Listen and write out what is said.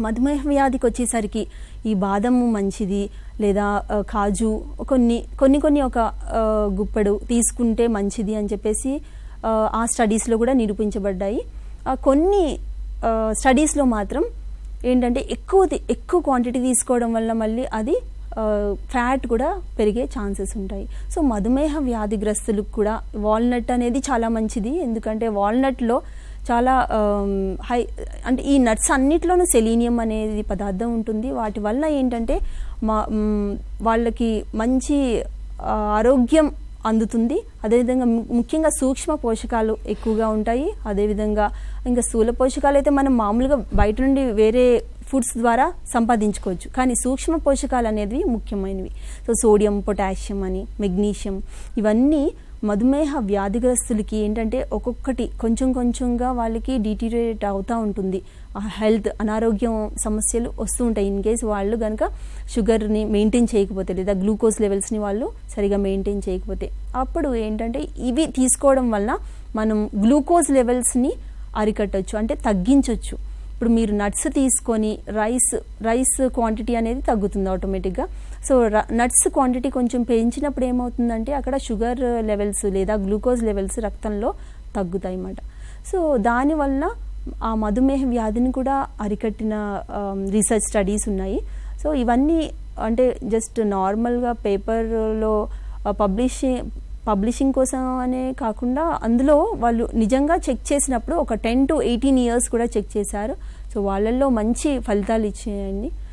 మధుమేహ వ్యాధికి వచ్చేసరికి ఈ బాదము మంచిది లేదా కాజు కొన్ని ఒక గుప్పెడు తీసుకుంటే మంచిది అని చెప్పేసి ఆ స్టడీస్లో కూడా నిరూపించబడ్డాయి. కొన్ని స్టడీస్లో మాత్రం ఏంటంటే ఎక్కువ క్వాంటిటీ తీసుకోవడం వల్ల మళ్ళీ అది ఫ్యాట్ కూడా పెరిగే ఛాన్సెస్ ఉంటాయి. సో మధుమేహ వ్యాధిగ్రస్తులకు కూడా వాల్నట్ అనేది చాలా మంచిది. ఎందుకంటే వాల్నట్లో చాలా అంటే ఈ నట్స్ అన్నిట్లోనూ సెలీనియం అనేది పదార్థం ఉంటుంది. వాటి వల్ల ఏంటంటే వాళ్ళకి మంచి ఆరోగ్యం అందుతుంది. అదేవిధంగా ముఖ్యంగా సూక్ష్మ పోషకాలు ఎక్కువగా ఉంటాయి. అదేవిధంగా ఇంకా స్థూల పోషకాలు అయితే మనం మామూలుగా బయట నుండి వేరే ఫుడ్స్ ద్వారా సంపాదించుకోవచ్చు, కానీ సూక్ష్మ పోషకాలు అనేవి ముఖ్యమైనవి. సో సోడియం, పొటాషియం అని, మెగ్నీషియం, ఇవన్నీ మధుమేహ వ్యాధిగ్రస్తులకి ఏంటంటే ఒక్కొక్కటి కొంచెంగా వాళ్ళకి డిటీరియేట్ అవుతూ ఉంటుంది. హెల్త్ అనారోగ్యం సమస్యలు వస్తూ ఉంటాయి. ఇన్ కేస్ వాళ్ళు కనుక షుగర్ని మెయింటైన్ చేయకపోతే లేదా గ్లూకోజ్ లెవెల్స్ని వాళ్ళు సరిగా మెయింటైన్ చేయకపోతే, అప్పుడు ఏంటంటే ఇవి తీసుకోవడం వల్ల మనం గ్లూకోజ్ లెవెల్స్ని అరికట్టచ్చు, అంటే తగ్గించవచ్చు. ఇప్పుడు మీరు నట్స్ తీసుకొని రైస్ క్వాంటిటీ అనేది తగ్గుతుంది ఆటోమేటిక్గా. సో నట్స్ క్వాంటిటీ కొంచెం పెంచినప్పుడు ఏమవుతుందంటే అక్కడ షుగర్ లెవెల్స్ లేదా గ్లూకోజ్ లెవెల్స్ రక్తంలో తగ్గుతాయి అన్నమాట. సో దానివల్ల ఆ మధుమేహ వ్యాధిని కూడా అరికట్టిన రీసెర్చ్ స్టడీస్ ఉన్నాయి. సో ఇవన్నీ అంటే జస్ట్ నార్మల్గా పేపర్లో పబ్లిషింగ్ కోసం అనే కాకుండా అందులో వాళ్ళు నిజంగా చెక్ చేసినప్పుడు ఒక 10 to 18 years కూడా చెక్ చేశారు. సో వాళ్ళల్లో మంచి ఫలితాలు ఇచ్చాయండి.